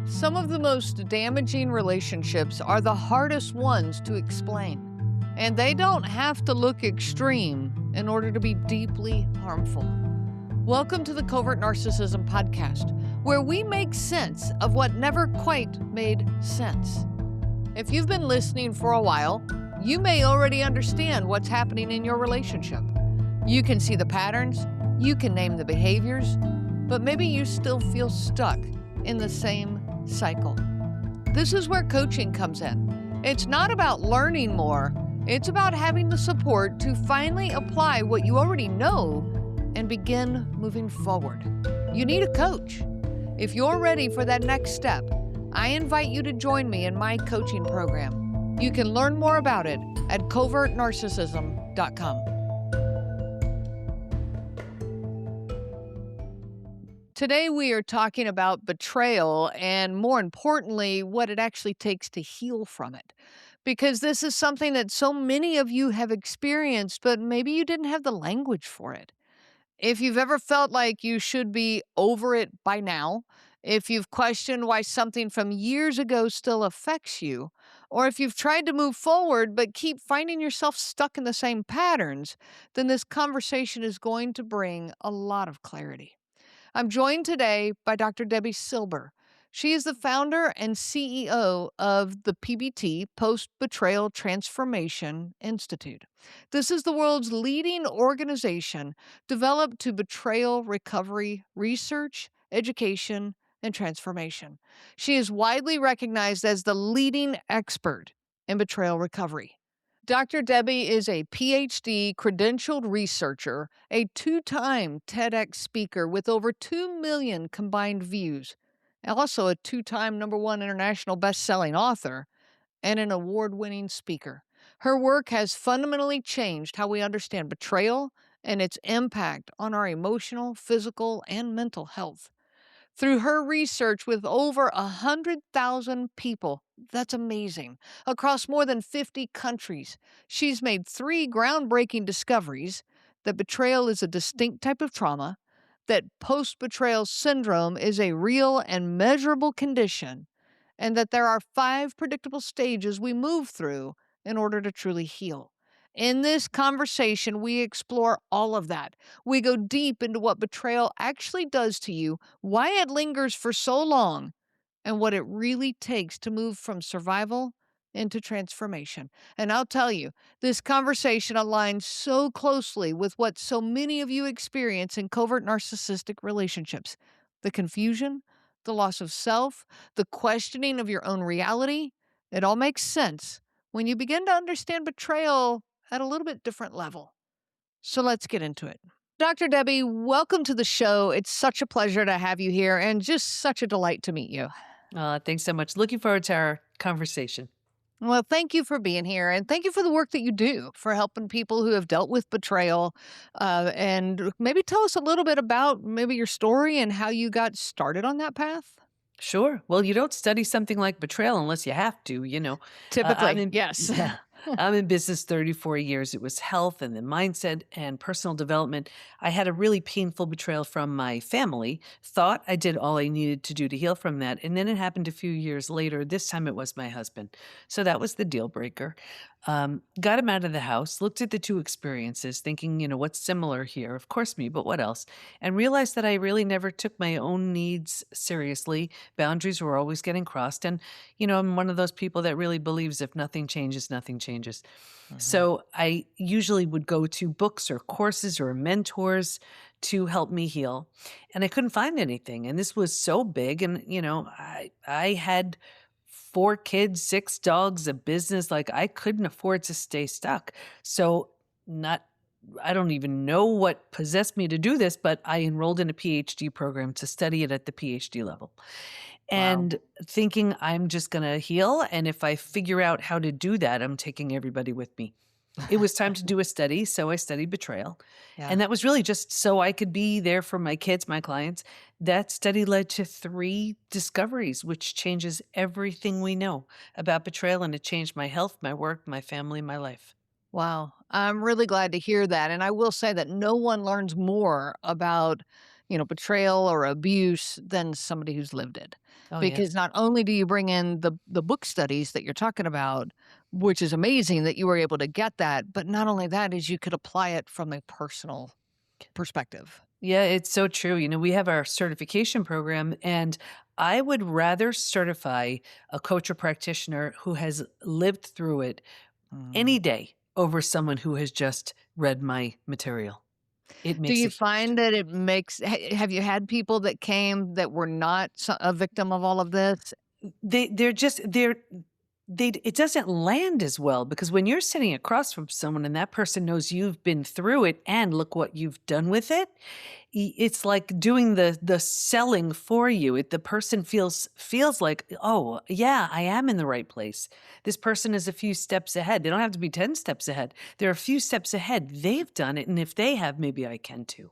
Some of the most damaging relationships are the hardest ones to explain, and they don't have to look extreme in order to be deeply harmful. Welcome to the Covert Narcissism podcast, where we make sense of what never quite made sense. If you've been listening for a while, you may already understand what's happening in your relationship. You can see the patterns, you can name the behaviors, but maybe you still feel stuck in the same cycle. This is where coaching comes in. It's not about learning more, it's about having the support to finally apply what you already know and begin moving forward. You need a coach. If you're ready for that next step, I invite you to join me in my coaching program. You can learn more about it at covertnarcissism.com. Today we are talking about betrayal and, more importantly, what it actually takes to heal from it. Because this is something that so many of you have experienced, but maybe you didn't have the language for it. If you've ever felt like you should be over it by now, if you've questioned why something from years ago still affects you, or if you've tried to move forward but keep finding yourself stuck in the same patterns, then this conversation is going to bring a lot of clarity. I'm joined today by Dr. Debi Silber. She is the founder and CEO of the PBT, Post Betrayal Transformation Institute. This is the world's leading organization developed to betrayal recovery research, education, and transformation. She is widely recognized as the leading expert in betrayal recovery. Dr. Debi is a PhD credentialed researcher, a two-time TEDx speaker with over 2 million combined views, also a two-time #1 international best-selling author, and an award-winning speaker. Her work has fundamentally changed how we understand betrayal and its impact on our emotional, physical, and mental health. Through her research with over 100,000 people, that's amazing, across more than 50 countries, she's made 3 groundbreaking discoveries: that betrayal is a distinct type of trauma, that post-betrayal syndrome is a real and measurable condition, and that there are 5 predictable stages we move through in order to truly heal. In this conversation, we explore all of that. We go deep into what betrayal actually does to you, why it lingers for so long, and what it really takes to move from survival into transformation. And I'll tell you, this conversation aligns so closely with what so many of you experience in covert narcissistic relationships: the confusion, the loss of self, the questioning of your own reality. It all makes sense when you begin to understand betrayal at a little bit different level. So let's get into it. Dr. Debi, welcome to the show. It's such a pleasure to have you here and just such a delight to meet you. Thanks so much. Looking forward to our conversation. Well, thank you for being here, and thank you for the work that you do for helping people who have dealt with betrayal. And maybe tell us a little bit about maybe your story and how you got started on that path. Sure. Well, you don't study something like betrayal unless you have to, Typically, yes. Yeah. I'm in business 34 years. It was health and then mindset and personal development. I had a really painful betrayal from my family, thought I did all I needed to do to heal from that. And then it happened a few years later. This time it was my husband. So that was the deal breaker. Got him out of the house, looked at the 2 experiences, thinking, what's similar here? Of course me, but what else? And realized that I really never took my own needs seriously. Boundaries were always getting crossed. And, I'm one of those people that really believes if nothing changes, nothing changes. Mm-hmm. So I usually would go to books or courses or mentors to help me heal. And I couldn't find anything. And this was so big. And, I had 4 kids, 6 dogs, a business. Like, I couldn't afford to stay stuck. So I don't even know what possessed me to do this, but I enrolled in a PhD program to study it at the PhD level. And thinking I'm just going to heal. And if I figure out how to do that, I'm taking everybody with me. It was time to do a study. So I studied betrayal. Yeah. And that was really just so I could be there for my kids, my clients. That study led to 3 discoveries, which changes everything we know about betrayal. And it changed my health, my work, my family, my life. Wow. I'm really glad to hear that. And I will say that no one learns more about betrayal or abuse than somebody who's lived it. Oh, Because yes. not only do you bring in the book studies that you're talking about, which is amazing that you were able to get that, but not only that is you could apply it from a personal perspective. Yeah, it's so true. We have our certification program, and I would rather certify a coach or practitioner who has lived through it Mm. any day over someone who has just read my material. It Do makes a you huge find difference. that it makes have you had people that came that were not a victim of all of this? They're just they it doesn't land as well because when you're sitting across from someone and that person knows you've been through it and look what you've done with it, it's like doing the selling for you. The person feels like, "Oh, yeah, I am in the right place. This person is a few steps ahead." They don't have to be 10 steps ahead. They're a few steps ahead. They've done it, and if they have, maybe I can too.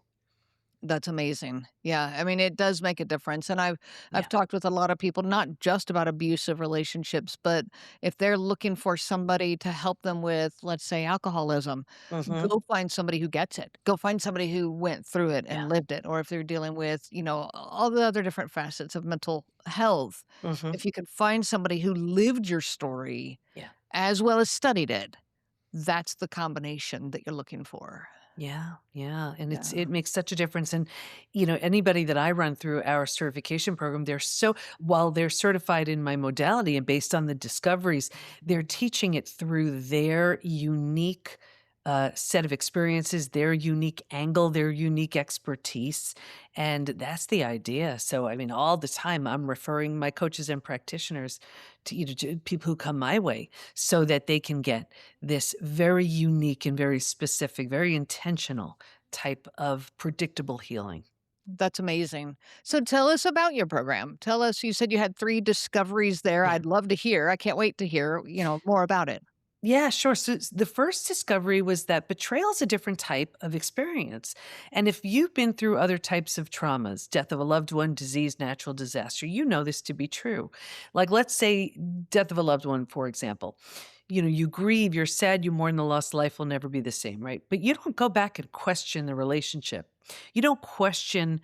That's amazing. Yeah, I mean, it does make a difference, and I've Yeah. talked with a lot of people, not just about abusive relationships, but if they're looking for somebody to help them with, let's say, alcoholism, Mhm. go find somebody who gets it. Go find somebody who went through it Yeah. and lived it. Or if they're dealing with, all the other different facets of mental health, Mhm. if you can find somebody who lived your story Yeah. as well as studied it, that's the combination that you're looking for. Yeah, yeah, and it Yeah. makes such a difference, and, anybody that I run through our certification program, while they're certified in my modality and based on the discoveries, they're teaching it through their unique, set of experiences, their unique angle, their unique expertise, and that's the idea. So, I mean, all the time, I'm referring my coaches and practitioners to people who come my way so that they can get this very unique and very specific, very intentional type of predictable healing. That's amazing. So tell us about your program. Tell us, you said you had 3 discoveries there. Yeah. I'd love to hear. I can't wait to hear, more about it. Yeah, sure. So the first discovery was that betrayal is a different type of experience. And if you've been through other types of traumas, death of a loved one, disease, natural disaster, you know this to be true. Like, let's say, death of a loved one, for example. You grieve, you're sad, you mourn the lost life will never be the same, right? But you don't go back and question the relationship. You don't question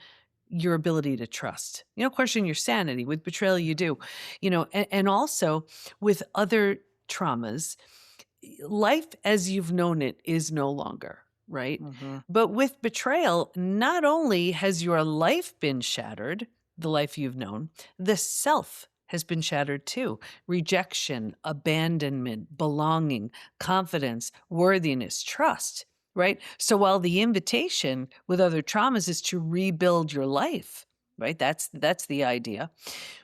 your ability to trust. You don't question your sanity. With betrayal, you do. And also with other traumas, life as you've known it is no longer, right? Mhm. But with betrayal, not only has your life been shattered, the life you've known, the self has been shattered too. Rejection, abandonment, belonging, confidence, worthiness, trust, right? So while the invitation with other traumas is to rebuild your life, right? That's the idea.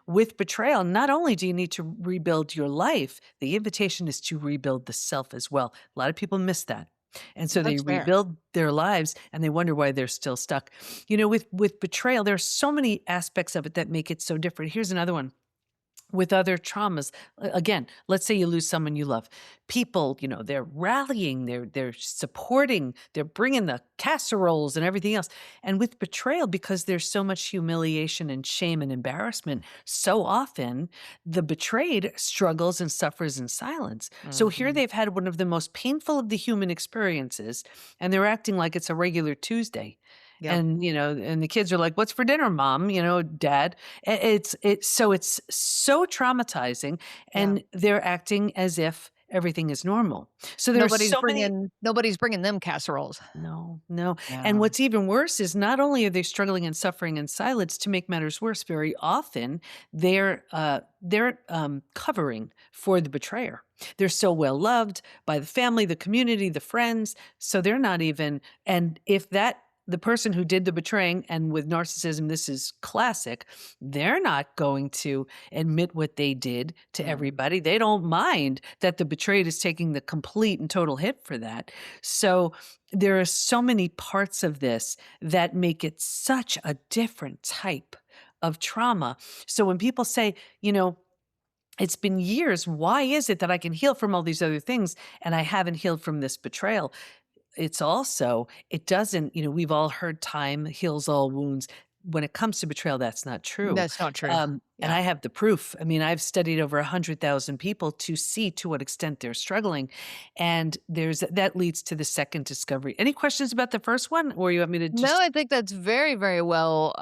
With betrayal, not only do you need to rebuild your life, the invitation is to rebuild the self as well. A lot of people miss that. And so they That's fair. rebuild their lives and they wonder why they're still stuck. With betrayal, there are so many aspects of it that make it so different. Here's another one. With other traumas, again, let's say you lose someone you love. People, they're rallying, they're supporting, they're bringing the casseroles and everything else. And with betrayal, because there's so much humiliation and shame and embarrassment, so often the betrayed struggles and suffers in silence. So here Mhm. they've had one of the most painful of the human experiences, and they're acting like it's a regular Tuesday. Yep. And the kids are like, "What's for dinner, mom?" Dad. It's so traumatizing, Yeah. and they're acting as if everything is normal. So there are so many. Nobody's bringing them casseroles. No, no. And Yeah. what's even worse is not only are they struggling and suffering in silence, to make matters worse, very often they're covering for the betrayer. They're so well loved by the family, the community, the friends. So they're not even, and if that the person who did the betraying, and with narcissism, this is classic, they're not going to admit what they did to Mm. everybody. They don't mind that the betrayed is taking the complete and total hit for that. So there are so many parts of this that make it such a different type of trauma. So when people say, it's been years, why is it that I can heal from all these other things and I haven't healed from this betrayal? It doesn't, we've all heard time heals all wounds. when it comes to betrayal, that's not true. That's not true. And Yeah. I have the proof. I mean, I've studied over 100,000 people to see to what extent they're struggling. And that leads to the second discovery. Any questions about the first one? Or you want me to No, just I think that's very, very well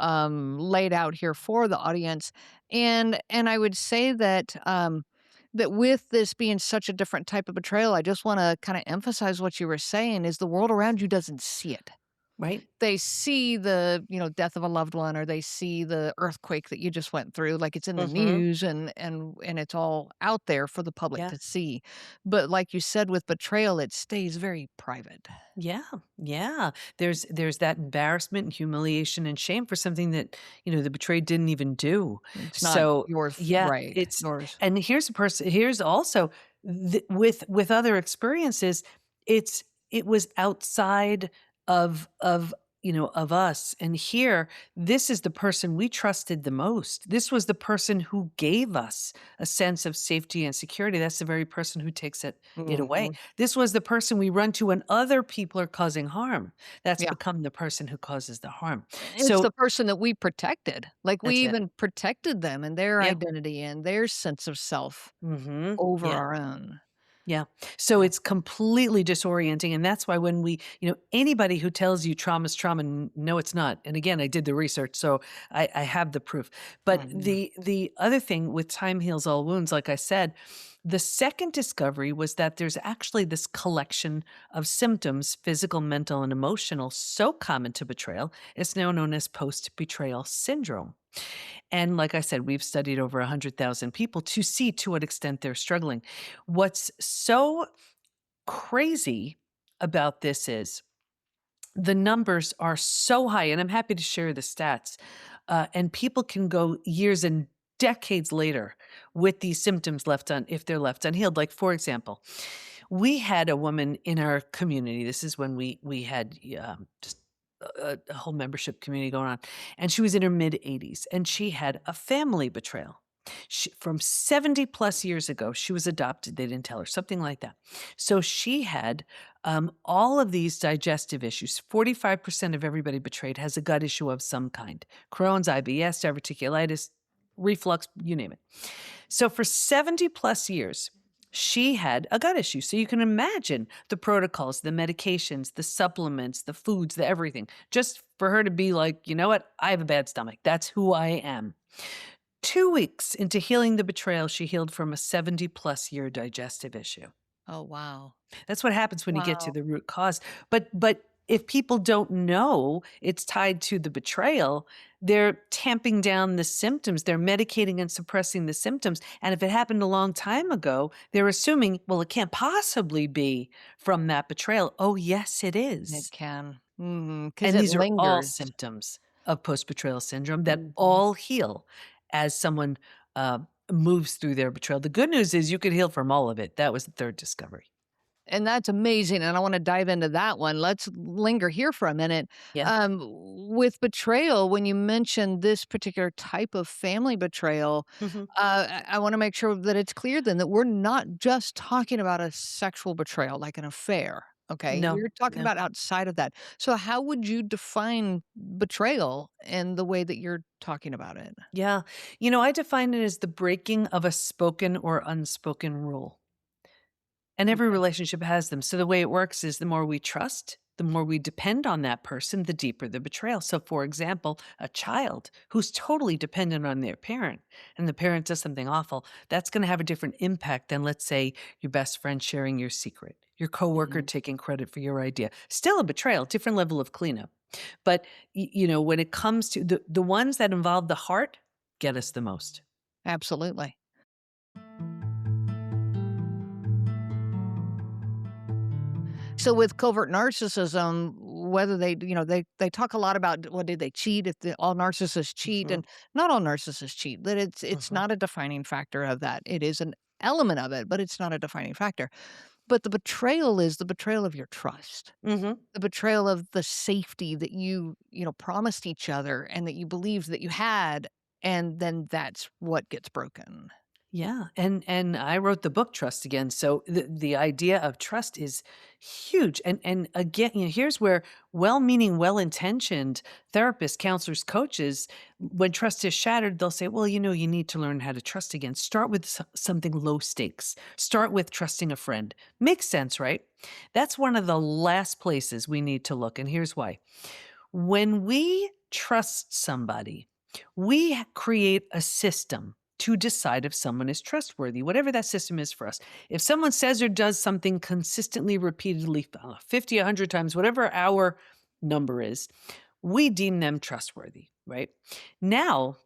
laid out here for the audience, and I would say that that with this being such a different type of betrayal, I just want to kind of emphasize what you were saying is the world around you doesn't see it. right? They see the death of a loved one, or they see the earthquake that you just went through, like it's in the Mhm. news, and it's all out there for the public Yeah. to see. But like you said, with betrayal, it stays very private. Yeah, yeah. There's that embarrassment and humiliation and shame for something that, the betrayed didn't even do. It's not So, yours, yeah, right? it's Yours. and here's also with other experiences, it was outside of us. And here, this is the person we trusted the most. This was the person who gave us a sense of safety and security. That's the very person who takes it away. Mhm. This was the person we run to when other people are causing harm. That's Yeah. become the person who causes the harm. It's So the person that we protected. Like, we that's it. even protected them and their Yeah. identity and their sense of self over Yeah. our own. Yeah. So Yeah. it's completely disorienting. And that's why when anybody who tells you trauma's trauma, no, it's not. And again, I did the research, so I have the proof. But Mhm. the other thing with time heals all wounds, like I said, the second discovery was that there's actually this collection of symptoms, physical, mental, and emotional, so common to betrayal. It's now known as post betrayal syndrome. And like I said, we've studied over 100,000 people to see to what extent they're struggling. What's so crazy about this is the numbers are so high, and I'm happy to share the stats. And people can go years and decades later with these symptoms if they're left unhealed. Like, for example, we had a woman in our community. This is when we had just a whole membership community going on, and she was in her mid 80s, and she had a family betrayal. From 70 plus years ago, she was adopted. They didn't tell her, something like that. So she had all of these digestive issues. 45% of everybody betrayed has a gut issue of some kind: Crohn's, IBS, diverticulitis, reflux, you name it. So for 70 plus years, she had a gut issue. So you can imagine the protocols, the medications, the supplements, the foods, the everything, just for her to be like, you know what? I have a bad stomach. That's who I am. 2 weeks into healing the betrayal, she healed from a 70 plus year digestive issue. Oh, wow. That's what happens when you get to Wow. the root cause. But if people don't know it's tied to the betrayal, they're tamping down the symptoms. They're medicating and suppressing the symptoms. And if it happened a long time ago, they're assuming, well, it can't possibly be from that betrayal. Oh, yes, it It is. can. Because And it these are all lingers. symptoms of post betrayal syndrome that Mhm. all heal as someone uh, moves through their betrayal. The good news is you could heal from all of it. That was the third discovery. And that's amazing, and I wanna dive into that one. Let's linger here for a minute. Yeah. With betrayal, when you mentioned this particular type of family betrayal, hmm I wanna make sure that it's clear then that we're not just talking about a sexual betrayal, like an affair, okay? No, We're talking no. about outside of that. So how would you define betrayal in the way that you're talking about it? Yeah. I define it as the breaking of a spoken or unspoken rule. And every Okay. relationship has them. So the way it works is the more we trust, the more we depend on that person, the deeper the betrayal. So, for example, a child who's totally dependent on their parent and the parent does something awful, that's going to have a different impact than, let's say, your best friend sharing your secret, your coworker Mhm. taking credit for your idea. Still a betrayal, different level of cleanup. But, when it comes to the ones that involve the heart, get us the most. Absolutely. So with covert narcissism, whether they talk a lot about, well, did they cheat? If all narcissists cheat, hmm and not all narcissists cheat. That it's hmm not a defining factor of that. It is an element of it, but it's not a defining factor. But the betrayal is the betrayal of your trust, hmm the betrayal of the safety that you promised each other and that you believed that you had, and then that's what gets broken. Yeah, and I wrote the book Trust Again. So the idea of trust is huge. And again, here's where well-meaning, well-intentioned therapists, counselors, coaches, when trust is shattered, they'll say, "Well, you need to learn how to trust again. Start with something low stakes. Start with trusting a friend." Makes sense, right? That's one of the last places we need to look, and here's why. When we trust somebody, we create a system to decide if someone is trustworthy, whatever that system is for us. If someone says or does something consistently, repeatedly, 50, 100 times, whatever our number is, we deem them trustworthy, right? Now,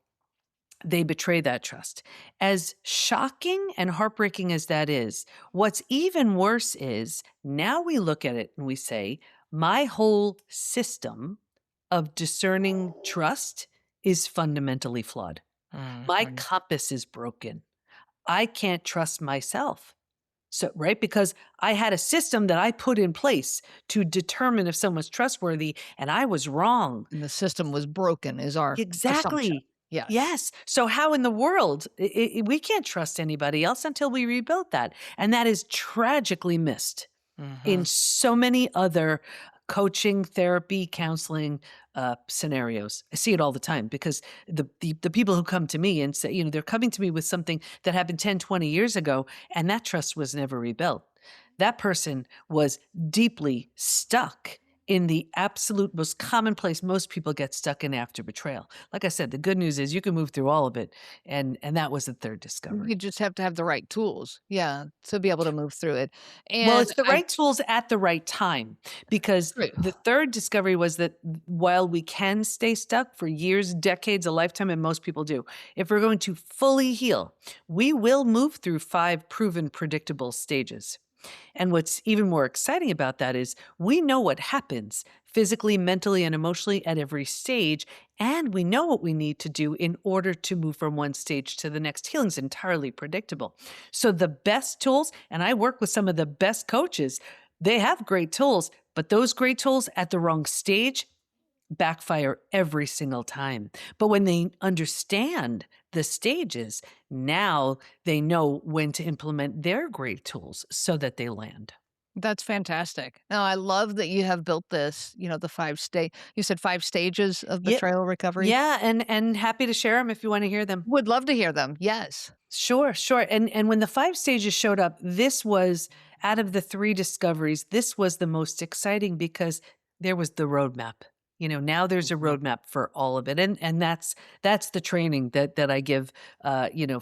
they betray that trust. As shocking and heartbreaking as that is, what's even worse is now we look at it and we say, my whole system of discerning trust is fundamentally flawed. My Mhm. compass is broken. I can't trust myself. So, right? Because I had a system that I put in place to determine if someone's trustworthy, and I was wrong. And the system was broken is our assumption. Exactly. Yes. Yes. So how in the world we can't trust anybody else until we rebuild that, and that is tragically missed in Mhm. so many other coaching, therapy, counseling scenarios. I see it all the time because the people who come to me and say, they're coming to me with something that happened 10, 20 years ago, and that trust was never rebuilt. That person was deeply stuck in the absolute most common place most people get stuck in after betrayal. Like I said, the good news is you can move through all of it. And that was the third You discovery. just have to have the right tools, yeah, to be able to move through it, Well, and it's the I right tools at the right time because true. the third discovery was that while we can stay stuck for years, decades, a lifetime, and most people do, if we're going to fully heal, we will move through 5 proven predictable stages. And what's even more exciting about that is we know what happens physically, mentally, and emotionally at every stage. And we know what we need to do in order to move from one stage to the next. Healing's entirely predictable. So the best tools, and I work with some of the best coaches, they have great tools, but those great tools at the wrong stage backfire every single time. But when they understand the stages, now they know when to implement their great tools so that they land. That's fantastic. No, I love that you have built this, the 5 you said 5 stages of Yep. betrayal recovery? Yeah, and happy to share them if you want to hear them. Would love to hear them, yes. Sure, sure. And when the 5 stages showed up, this was out of the 3 discoveries, this was the most exciting because there was the roadmap. Now there's a Mhm. roadmap for all of it. And that's the training that I give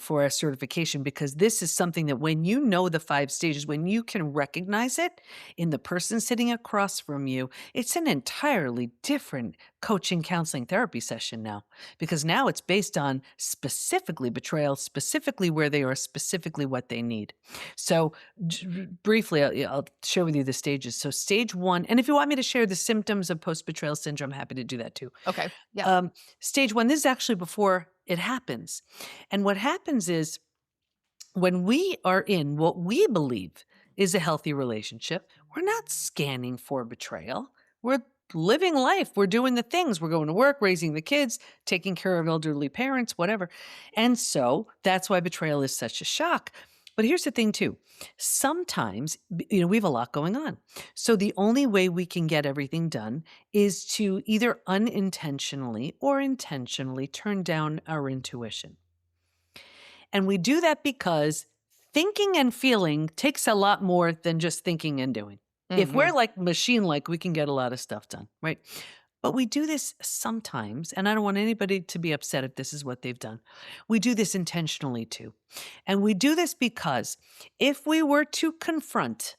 for a certification, because this is something that when you know the 5 stages, when you can recognize it in the person sitting across from you, it's an entirely different coaching, counseling, therapy session now, because now it's based on specifically betrayal, specifically where they are, specifically what they need. So, briefly, I'll share with you the stages. So, stage 1, and if you want me to share the symptoms of post betrayal syndrome, I'm happy to do that too. Okay, yeah. Um, Stage 1, this is actually before it happens. And what happens is when we are in what we believe is a healthy relationship, we're not scanning for betrayal. We're living life. We're doing the things. We're going to work, raising the kids, taking care of elderly parents, whatever. And so that's why betrayal is such a shock. But here's the thing, too. Sometimes, we have a lot going on. So the only way we can get everything done is to either unintentionally or intentionally turn down our intuition. And we do that because thinking and feeling takes a lot more than just thinking and doing. If we're Mhm. like machine like, we can get a lot of stuff done, right? But we do this sometimes, and I don't want anybody to be upset if this is what they've done. We do this intentionally too. And we do this because if we were to confront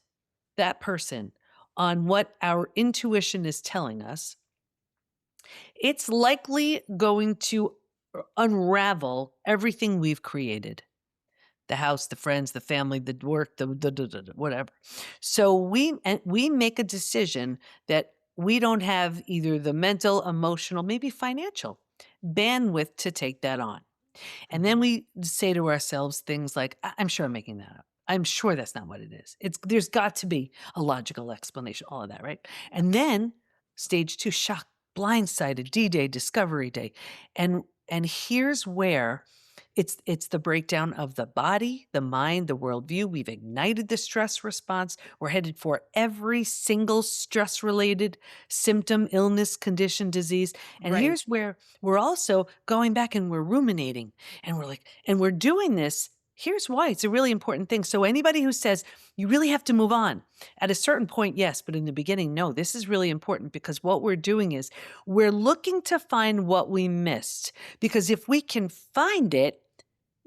that person on what our intuition is telling us, it's likely going to unravel everything we've created: the house, the friends, the family, the work, the whatever. So we make a decision that we don't have either the mental, emotional, maybe financial bandwidth to take that on. And then Mhm. we say to ourselves things like, I'm sure I'm making that up. I'm sure that's not what it is. There's got to be a logical explanation, all of that, right? And then stage 2, shock, blindsided, D-Day, discovery day. And here's where It's the breakdown of the body, the mind, the worldview. We've ignited the stress response. We're headed for every single stress-related symptom, illness, condition, disease. And Right. here's where we're also going back and we're ruminating. And we're like, and we're doing this. Here's why. It's a really important thing. So anybody who says you really have to move on, at a certain point, yes, but in the beginning, no. This is really important because what we're doing is we're looking to find what we missed. Because if we can find it,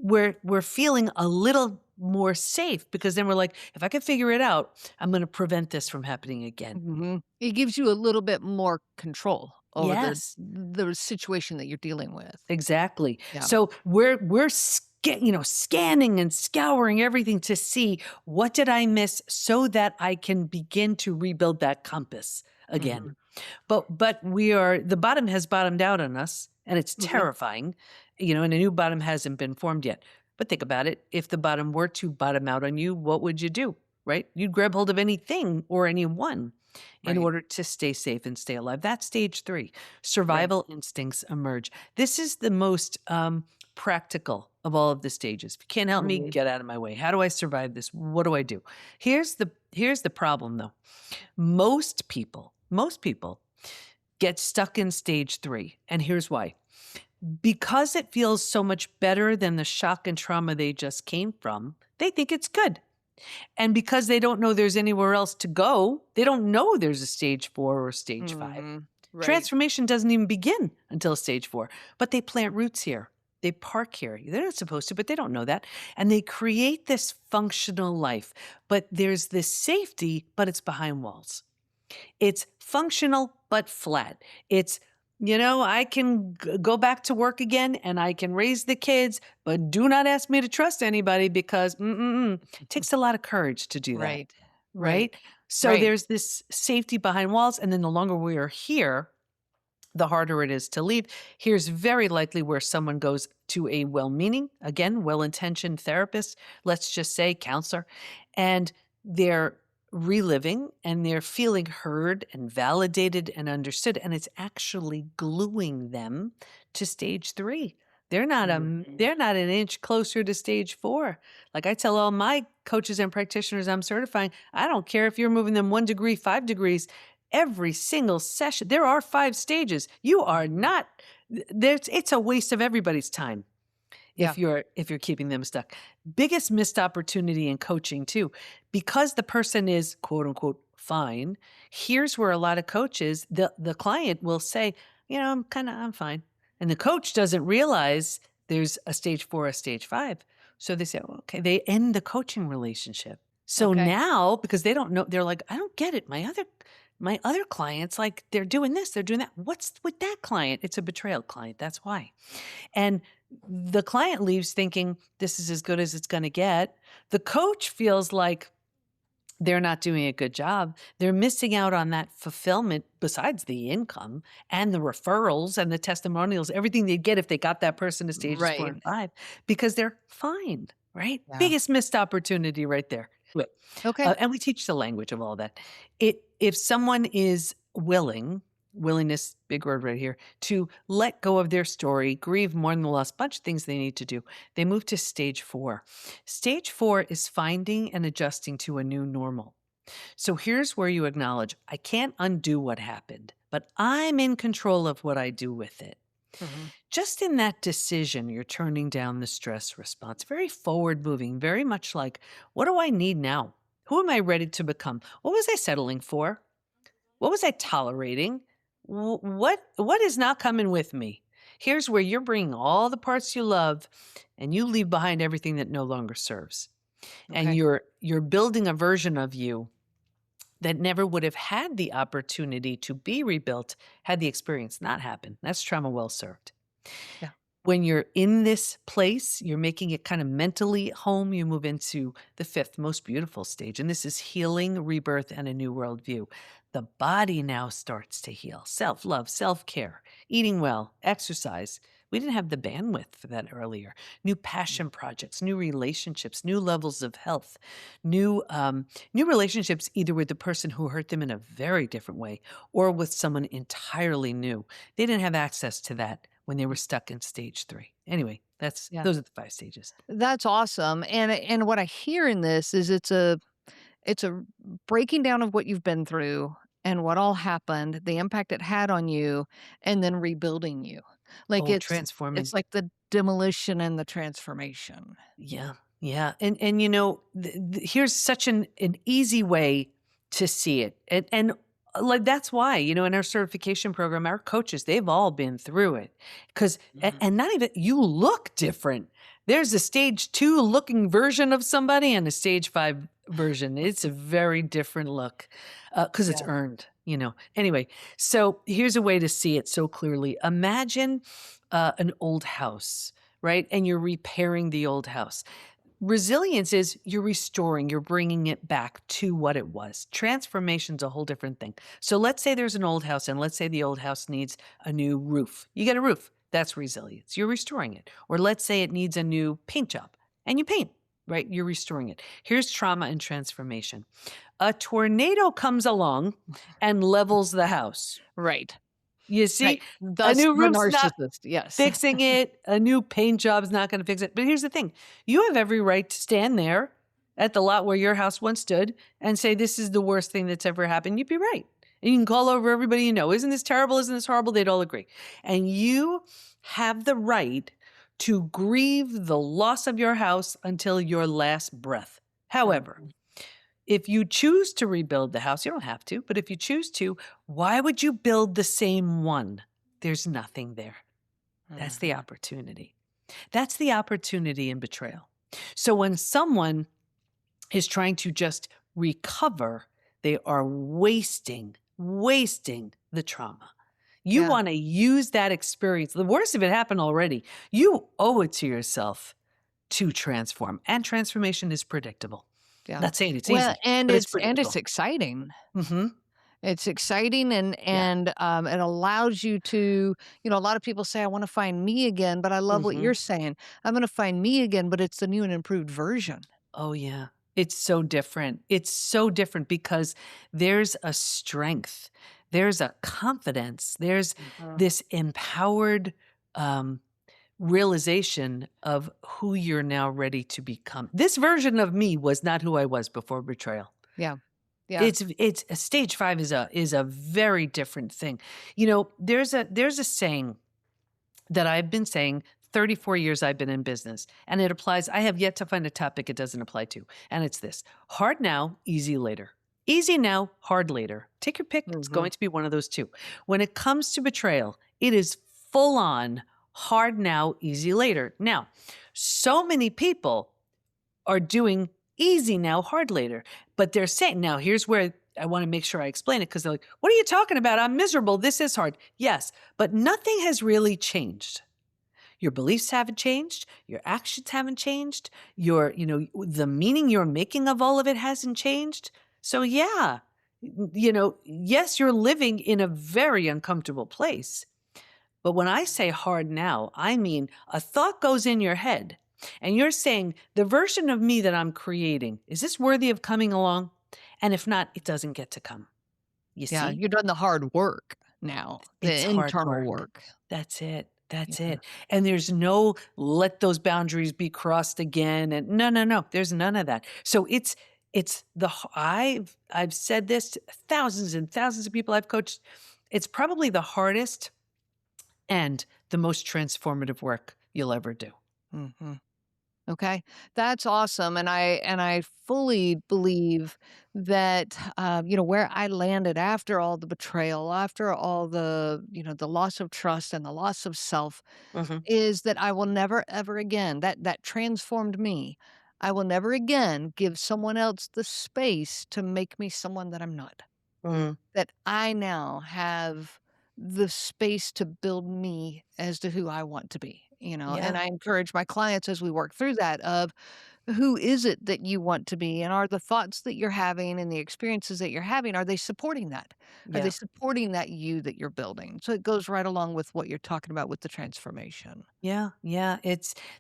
we're feeling a little more safe because then we're like, if I can figure it out, I'm going to prevent this from happening again. It gives you a little bit more control over Yes, the situation that you're dealing with. exactly. Yeah. So we're scanning and scouring everything to see what did I miss so that I can begin to rebuild that compass again. Mhm. But the bottom has bottomed out on us and it's Okay. terrifying, and a new bottom hasn't been formed yet. But think about it. If the bottom were to bottom out on you, what would you do? Right? You'd grab hold of anything or anyone in Right. order to stay safe and stay alive. That's stage 3. Right. Survival instincts emerge. This is the most practical of all of the stages. If you can't help me, Right. get out of my way. How do I survive this? What do I do? Here's the problem though. Most people get stuck in stage 3. And here's why. Because it feels so much better than the shock and trauma they just came from, they think it's good. And because they don't know there's anywhere else to go, they don't know there's a stage 4 or stage 5. Right. Transformation doesn't even begin until stage 4, but they plant roots here. They park here. They're not supposed to, but they don't know that. And they create this functional life. But there's this safety, but it's behind walls. It's functional, but flat. It's, I can go back to work again and I can raise the kids, but do not ask me to trust anybody because it takes a lot of courage to do that, Right. Right. right? So Right. there's this safety behind walls. And then the longer we are here, the harder it is to leave. Here's very likely where someone goes to a well-meaning, again, well-intentioned therapist, let's just say counselor, and they're reliving and they're feeling heard and validated and understood, and it's actually gluing them to stage 3. Mhm. They're not an inch closer to stage 4. Like I tell all my coaches and practitioners I'm certifying, I don't care if you're moving them 1 degree, 5 degrees, every single session. There are 5 stages. You are not it's a waste of everybody's time Yeah. if you're keeping them stuck. Biggest missed opportunity in coaching too. Because the person is quote unquote fine, here's where a lot of coaches, the client will say, I'm fine. And the coach doesn't realize there's a stage 4, a stage 5. So they say, well, okay, they end the coaching relationship. So Okay. now, because they don't know, they're like, I don't get it. My other clients, like they're doing this, they're doing that. What's with that client? It's a betrayal client. That's why. And the client leaves thinking this is as good as it's going to get. The coach feels like they're not doing a good job. They're missing out on that fulfillment besides the income and the referrals and the testimonials, everything they'd get if they got that person to stages 4 Right. and 5 because they're fine, right? Yeah. Biggest missed opportunity right there. But, Okay. and we teach the language of all that. If someone is willingness, big word right here, to let go of their story, grieve, mourn the loss, bunch of things they need to do. They move to stage 4. Stage 4 is finding and adjusting to a new normal. So here's where you acknowledge, I can't undo what happened, but I'm in control of what I do with it. Mhm. Just in that decision, you're turning down the stress response. Very forward moving, very much like, what do I need now? Who am I ready to become? What was I settling for? What was I tolerating? What is not coming with me? Here's where you're bringing all the parts you love and you leave behind everything that no longer serves. And Okay. you're building a version of you that never would have had the opportunity to be rebuilt had the experience not happened. That's trauma well served. Yeah. When you're in this place, you're making it kind of mentally home, you move into the 5th most beautiful stage. And this is healing, rebirth, and a new worldview. The body now starts to heal. Self-love, self-care, eating well, exercise. We didn't have the bandwidth for that earlier. New passion projects, new relationships, new levels of health, new relationships either with the person who hurt them in a very different way or with someone entirely new. They didn't have access to that when they were stuck in stage 3. Anyway, Yeah. those are the 5 stages. That's awesome, and what I hear in this is it's a breaking down of what you've been through and what all happened, the impact it had on you, and then rebuilding you. Like, Oh, it's transforming. like the demolition and the transformation. Yeah, yeah, and here's such an easy way to see it, like that's why in our certification program, our coaches they've all been through it, because Mhm. and not even you look different. There's a stage 2 looking version of somebody and a stage 5 version. It's a very different look because it's Yeah. earned. Anyway, so here's a way to see it so clearly. Imagine an old house, right? And you're repairing the old house. Resilience is you're restoring, you're bringing it back to what it was. Transformation's a whole different thing. So let's say there's an old house, and let's say the old house needs a new roof. You get a roof. That's resilience. You're restoring it. Or let's say it needs a new paint job, and you paint, right? You're restoring it. Here's trauma and transformation. A tornado comes along and levels the house. Right. You see, Right. a Thus new the roof's not narcissist, yes. fixing it. A new paint job's not going to fix it. But here's the thing. You have every right to stand there at the lot where your house once stood and say, this is the worst thing that's ever happened. You'd be right. And you can call over everybody you know. Isn't this terrible? Isn't this horrible? They'd all agree. And you have the right to grieve the loss of your house until your last breath. However, Mhm. if you choose to rebuild the house, you don't have to, but if you choose to, why would you build the same one? There's nothing there. That's the Mhm. opportunity. That's the opportunity in betrayal. So when someone is trying to just recover, they are wasting the trauma. You Yeah. want to use that experience. The worst of it happened already. You owe it to yourself to transform. And transformation is predictable. Yeah. Not saying it's Well, easy, and but it's it's predictable. exciting. Hmm. It's exciting Yeah. and it allows you to, a lot of people say, "I wanna find me again," but I love what Hmm. you're saying. "I'm gonna find me again," but it's the new and improved version. Oh, yeah. It's so different. It's so different because there's a strength, there's a confidence, there's Mhm. this empowered um, realization of who you're now ready to become. This version of me was not who I was before betrayal. Yeah. Yeah. It's stage 5 is a very different thing. There's a saying that I've been saying 34 years I've been in business, and it applies. I have yet to find a topic it doesn't apply to. And it's this: hard now, easy later. Easy now, hard later. Take your pick. It's Mhm. going to be one of those two. When it comes to betrayal, it is full on hard now, easy later. Now, so many people are doing easy now, hard later. But they're saying, now here's where I want to make sure I explain it because they're like, what are you talking about? I'm miserable. This is hard. Yes, but nothing has really changed. Your beliefs haven't changed. Your actions haven't changed. The meaning you're making of all of it hasn't changed. So yeah, yes, you're living in a very uncomfortable place. But when I say hard now, I mean a thought goes in your head and you're saying, the version of me that I'm creating, is this worthy of coming along? And if not, it doesn't get to come. You Yeah, see? you're doing the hard work now, It's the hard internal work. work. That's it. That's Yeah. it. And there's no let those boundaries be crossed again. And no, no, no. There's none of that. So I've said this to thousands and thousands of people I've coached. It's probably the hardest and the most transformative work you'll ever do. Mhm. Okay, that's awesome, and I fully believe that where I landed after all the betrayal, after all the the loss of trust and the loss of self, Mhm. is that I will never ever again that transformed me. I will never again give someone else the space to make me someone that I'm not. Mhm. That I now have the space to build me as to who I want to be, and Yeah. I encourage my clients as we work through that of who is it that you want to be? And are the thoughts that you're having and the experiences that you're having, are they supporting that? Are they Yeah. supporting that you that you're building? So it goes right along with what you're talking about with the transformation. Yeah, yeah,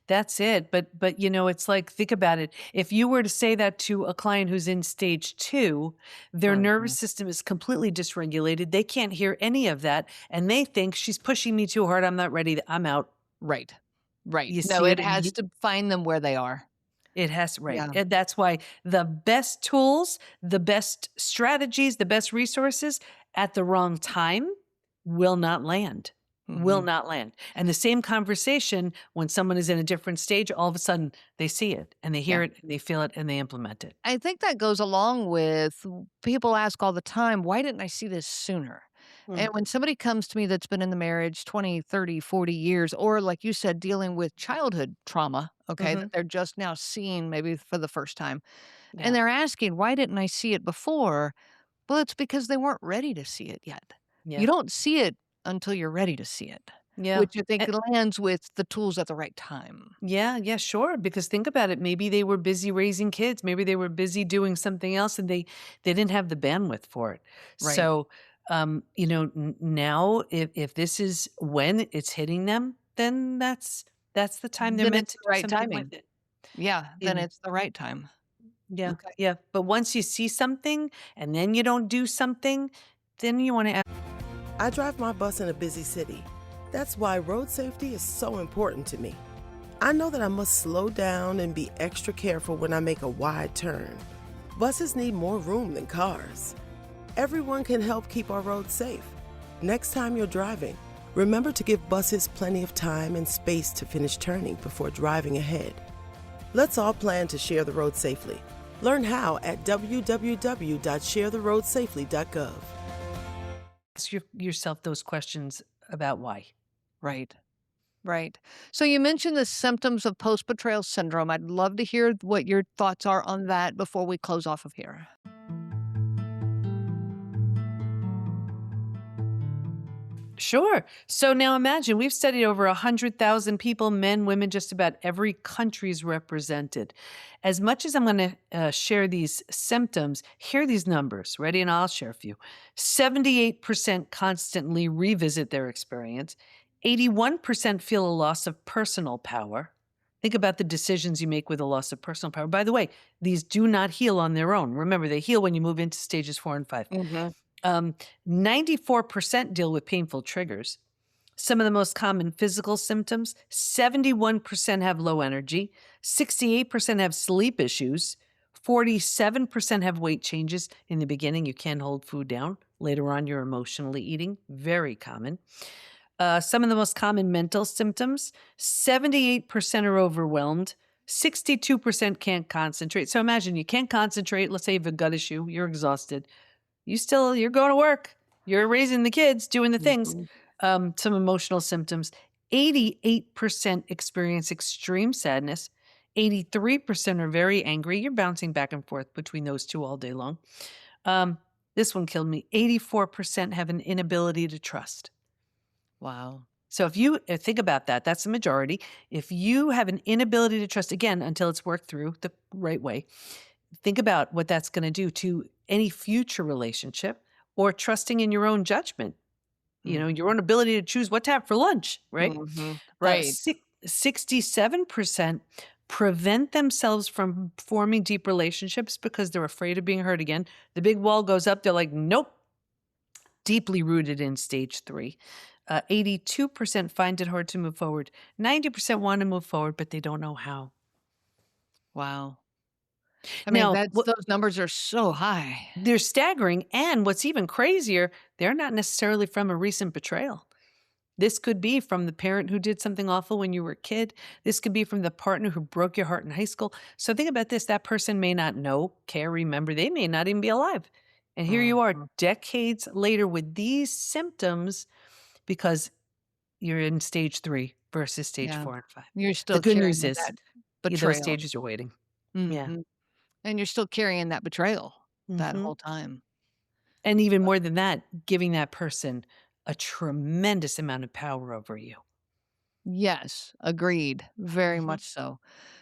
that's it. But it's like, think about it. If you were to say that to a client who's in stage 2, their Mhm. nervous system is completely dysregulated. They can't hear any of that, and they think she's pushing me too hard. I'm not ready. I'm out. Right. Right. You No, see it it, and has to find them where they are. it has, right. Yeah. And that's why the best tools, the best strategies, the best resources at the wrong time will not land. Will Mhm. not land. And the same conversation when someone is in a different stage, all of a sudden they see it and they Yeah. hear it and they feel it and they implement it. I think that goes along with people ask all the time, why didn't I see this sooner? Mm. And when somebody comes to me that's been in the marriage 20, 30, 40 years, or like you said, dealing with childhood trauma, okay, that Mhm. they're just now seeing maybe for the first time, and Yeah. they're asking, why didn't I see it before? Well, it's because they weren't ready to see it yet. You Yeah. don't see it until you're ready to see it, Yeah. which I think lands with the tools at the right time. Yeah, yeah, sure. Because think about it. Maybe they were busy raising kids. Maybe they were busy doing something else, and they didn't have the bandwidth for it. Right. So, now if this is when it's hitting them, then that's the time they're Then meant it's to the do right something with timing. it. Yeah, You then know, it's the right time. yeah, Okay. yeah. But once you see something and then you don't do something, then you want to. I drive my bus in a busy city. That's why road safety is so important to me. I know that I must slow down and be extra careful when I make a wide turn. Buses need more room than cars. Everyone can help keep our roads safe. Next time you're driving, remember to give buses plenty of time and space to finish turning before driving ahead. Let's all plan to share the road safely. Learn how at www.sharetheroadsafely.gov. Ask yourself those questions about why. Right. Right. So you mentioned the symptoms of post betrayal syndrome. I'd love to hear what your thoughts are on that before we close off of here. Sure. So now imagine we've studied over 100,000 people, men, women, just about every country's represented. As much as I'm going to share these symptoms, hear these numbers. Ready? And I'll share a few. 78% constantly revisit their experience. 81% feel a loss of personal power. Think about the decisions you make with a loss of personal power. By the way, these do not heal on their own. Remember, they heal when you move into stages 4 and 5. Mhm. 94% deal with painful triggers. Some of the most common physical symptoms: 71% have low energy, 68% have sleep issues, 47% have weight changes. In the beginning, you can't hold food down. Later on, you're emotionally eating. Very common. Some of the most common mental symptoms: 78% are overwhelmed, 62% can't concentrate. So imagine you can't concentrate. Let's say you have a gut issue, you're exhausted. You're going to work. You're raising the kids, doing the things. Mhm. Some emotional symptoms. 88% experience extreme sadness. 83% are very angry. You're bouncing back and forth between those two all day long. Um, this one killed me. 84% have an inability to trust. Wow. So if you think about that, that's the majority. If you have an inability to trust, again, until it's worked through the right way, think about what that's going to do to any future relationship or trusting in your own judgment, Mhm. your own ability to choose what to have for lunch, right? Mhm. Right. 67% prevent themselves from forming deep relationships because they're afraid of being hurt again. The big wall goes up. They're like, nope, deeply rooted in stage 3. 82% find it hard to move forward. 90% want to move forward, but they don't know how. Wow. I mean, Now, that's those numbers are so high. they're staggering, and what's even crazier, they're not necessarily from a recent betrayal. This could be from the parent who did something awful when you were a kid. This could be from the partner who broke your heart in high school. So think about this. That person may not know, care, remember. They may not even be alive. And here you are Mhm. decades later with these symptoms because you're in stage 3 versus stage Yeah. 4 and 5. You're The still good news carrying is that those betrayal. stages are waiting. Yeah. Mhm. And you're still carrying that betrayal that Hmm. whole time. And even more than that, giving that person a tremendous amount of power over you. Yes, agreed. Very Mhm. much so.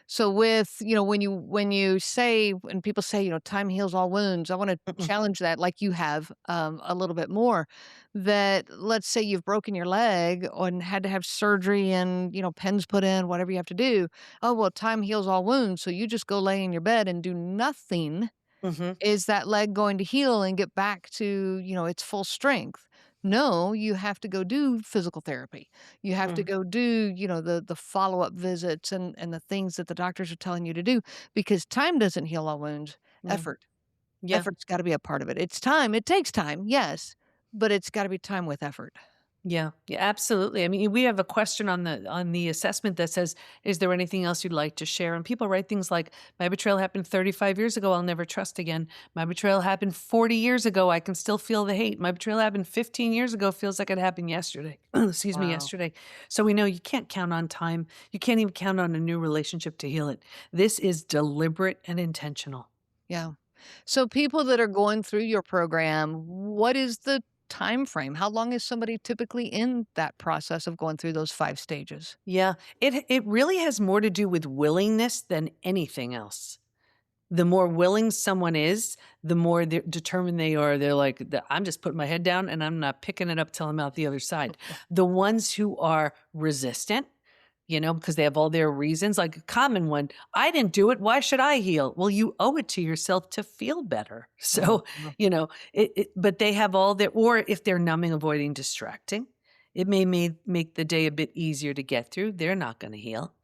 So with, when you say when people say, time heals all wounds, I want to Mm-mm. challenge that like you have a little bit more. That let's say you've broken your leg and had to have surgery and, pens put in, whatever you have to do. Oh, well, time heals all wounds. So you just go lay in your bed and do nothing. Mhm. Is that leg going to heal and get back to, its full strength? No, you have to go do physical therapy. You have to Mhm. go do, the follow-up visits and the things that the doctors are telling you to do because time doesn't heal all wounds. Mm. Effort. Yeah. Effort's gotta be a part of it. It's time. It takes time, yes, but it's gotta be time with effort. Yeah, yeah, absolutely. I mean, we have a question on the assessment that says, "Is there anything else you'd like to share?" And people write things like, "My betrayal happened 35 years ago. I'll never trust again. My betrayal happened 40 years ago. I can still feel the hate. My betrayal happened 15 years ago. Feels like it happened yesterday." Excuse me, Wow. yesterday. So we know you can't count on time. You can't even count on a new relationship to heal it. This is deliberate and intentional. Yeah. So people that are going through your program, what is the time frame? How long is somebody typically in that process of going through those 5 stages? Yeah, it really has more to do with willingness than anything else. The more willing someone is, the more determined they are. They're like, I'm just putting my head down and I'm not picking it up till I'm out the other side. The ones who are resistant, because they have all their reasons, like a common one, I didn't do it. Why should I heal? Well, you owe it to yourself to feel better. Mhm. So, but they have all their, or if they're numbing, avoiding, distracting, it may make the day a bit easier to get through. They're not going to heal.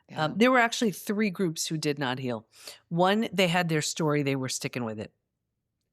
Yeah. There were actually 3 groups who did not heal. One, they had their story, they were sticking with it.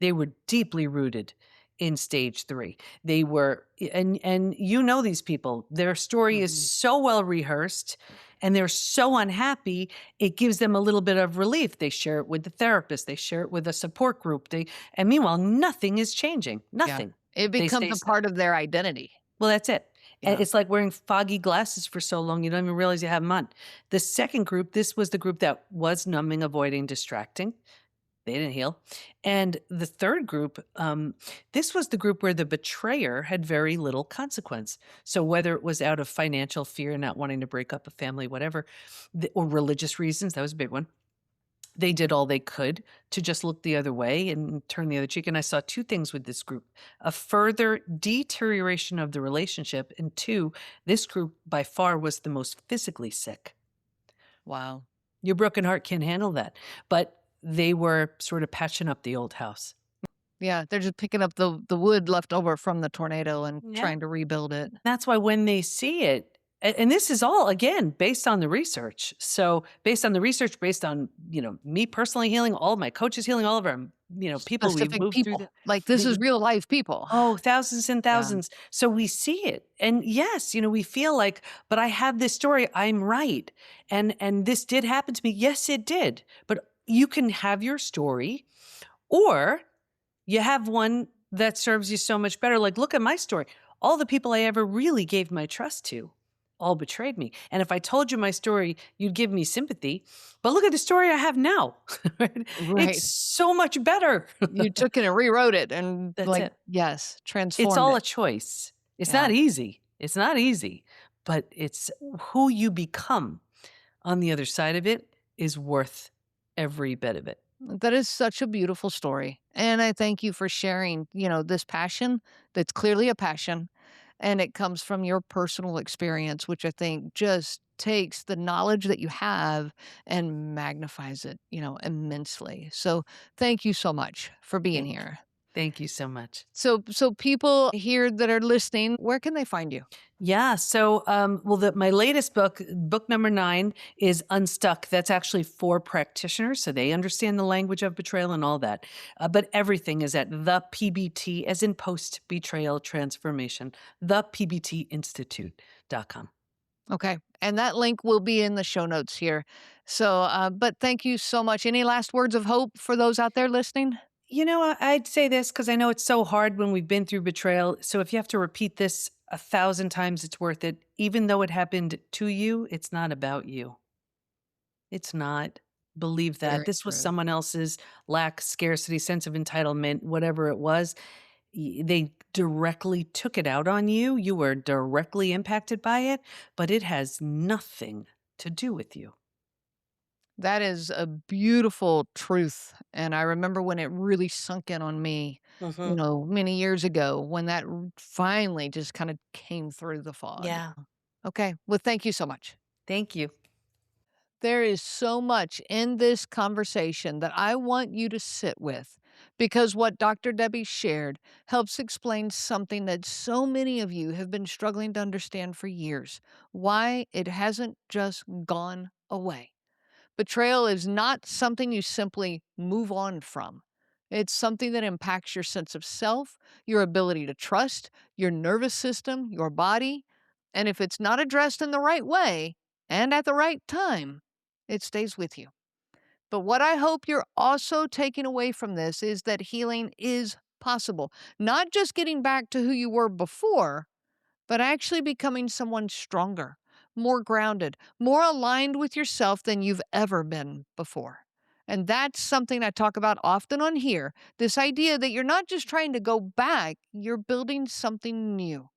They were deeply rooted in stage 3. They were and these people, their story is Mhm. so well rehearsed and they're so unhappy, it gives them a little bit of relief. They share it with the therapist, they share it with a support group. And meanwhile, nothing is changing. Yeah. Nothing. It They becomes stay a stuck. part of their identity. Well, that's it. And Yeah. it's like wearing foggy glasses for so long, you don't even realize you have them on. The second group, this was the group that was numbing, avoiding, distracting. They didn't heal. And the third group, this was the group where the betrayer had very little consequence. So whether it was out of financial fear, not wanting to break up a family, whatever, or religious reasons, that was a big one, they did all they could to just look the other way and turn the other cheek. And I saw 2 things with this group: a further deterioration of the relationship, and 2, this group by far was the most physically sick. Wow. Your broken heart can't handle that. But they were sort of patching up the old house. Yeah, they're just picking up the wood left over from the tornado and Yeah. trying to rebuild it. That's why when they see it, and this is all again based on the research. So based on the research, based on, me personally healing, all of my coaches healing, all of our, people we've Specific moved through people. Like, this is the real life people. oh, thousands and Yeah. thousands. So we see it. And yes, we feel like, but I have this story, I'm right. And this did happen to me. Yes, it did. But you can have your story, or you have one that serves you so much better. Like, look at my story. All the people I ever really gave my trust to all betrayed me. And if I told you my story, you'd give me sympathy. But look at the story I have now. Right? It's Right. so much better. You took it and rewrote it and, That's like, it. yes, It's transformed all a it. choice. It's Yeah. not easy. It's not easy, but it's who you become on the other side of it is worth every bit of it. That is such a beautiful story. And I thank you for sharing, this passion that's clearly a passion. And it comes from your personal experience, which I think just takes the knowledge that you have and magnifies it, immensely. So thank you so much for being Thank here. thank you so much. So people here that are listening, where can they find you? Yeah. So, well, my latest book number 9, is Unstuck. That's actually for practitioners, so they understand the language of betrayal and all that. But everything is at the PBT, as in Post Betrayal Transformation, thepbtinstitute.com. Okay. And that link will be in the show notes here. So, but thank you so much. Any last words of hope for those out there listening? I'd say this because I know it's so hard when we've been through betrayal. So if you have to repeat this 1,000 times, it's worth it. Even though it happened to you, it's not about you. It's not. Believe that. Very This was true. someone else's lack, scarcity, sense of entitlement, whatever it was. they directly took it out on you. You were directly impacted by it, but it has nothing to do with you. That is a beautiful truth, and I remember when it really sunk in on me, Mhm. many years ago when that finally just kinda came through the fog. Yeah. Okay, well, thank you so much. Thank you. There is so much in this conversation that I want you to sit with because what Dr. Debbie shared helps explain something that so many of you have been struggling to understand for years, why it hasn't just gone away. Betrayal is not something you simply move on from. It's something that impacts your sense of self, your ability to trust, your nervous system, your body. And if it's not addressed in the right way and at the right time, it stays with you. But what I hope you're also taking away from this is that healing is possible. Not just getting back to who you were before, but actually becoming someone stronger, more grounded, more aligned with yourself than you've ever been before. And that's something I talk about often on here, this idea that you're not just trying to go back, you're building something new.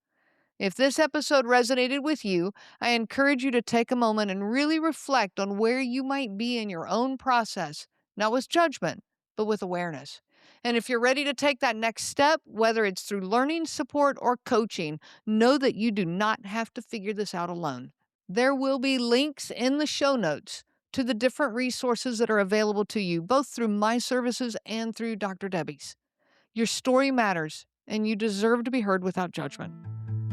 If this episode resonated with you, I encourage you to take a moment and really reflect on where you might be in your own process, not with judgment, but with awareness. And if you're ready to take that next step, whether it's through learning, support, or coaching, know that you do not have to figure this out alone. There will be links in the show notes to the different resources that are available to you, both through my services and through Dr. Debbie's. Your story matters, and you deserve to be heard without judgment.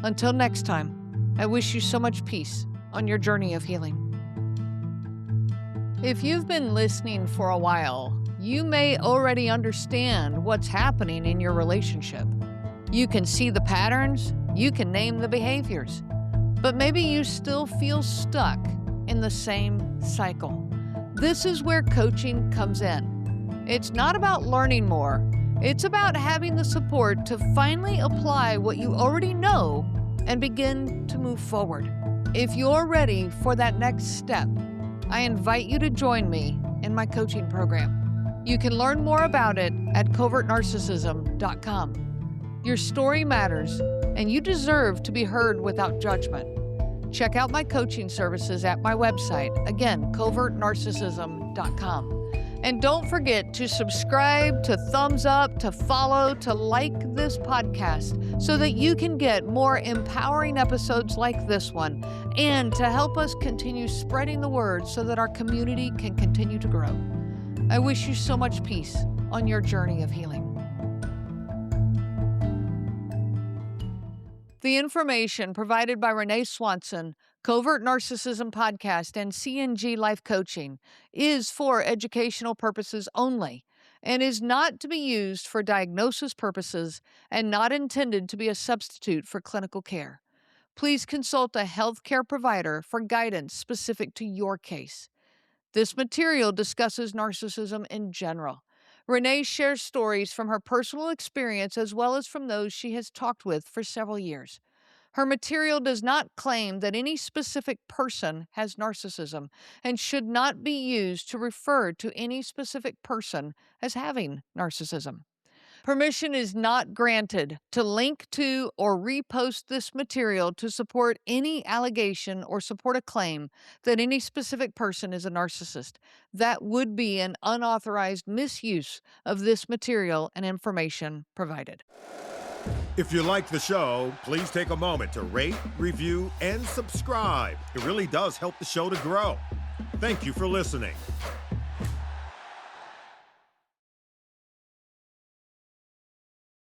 Until next time, I wish you so much peace on your journey of healing. If you've been listening for a while, you may already understand what's happening in your relationship. You can see the patterns, you can name the behaviors, but maybe you still feel stuck in the same cycle. This is where coaching comes in. It's not about learning more. It's about having the support to finally apply what you already know and begin to move forward. If you're ready for that next step, I invite you to join me in my coaching program. You can learn more about it at covertnarcissism.com. Your story matters, and you deserve to be heard without judgment. Check out my coaching services at my website, again, covertnarcissism.com. And don't forget to subscribe, to thumbs up, to follow, to like this podcast so that you can get more empowering episodes like this one and to help us continue spreading the word so that our community can continue to grow. I wish you so much peace on your journey of healing. The information provided by Renee Swanson, Covert Narcissism Podcast, and CNG Life Coaching is for educational purposes only and is not to be used for diagnosis purposes and not intended to be a substitute for clinical care. Please consult a healthcare provider for guidance specific to your case. This material discusses narcissism in general. Renee shares stories from her personal experience as well as from those she has talked with for several years. Her material does not claim that any specific person has narcissism and should not be used to refer to any specific person as having narcissism. Permission is not granted to link to or repost this material to support any allegation or support a claim that any specific person is a narcissist. That would be an unauthorized misuse of this material and information provided. If you like the show, please take a moment to rate, review, and subscribe. It really does help the show to grow. Thank you for listening.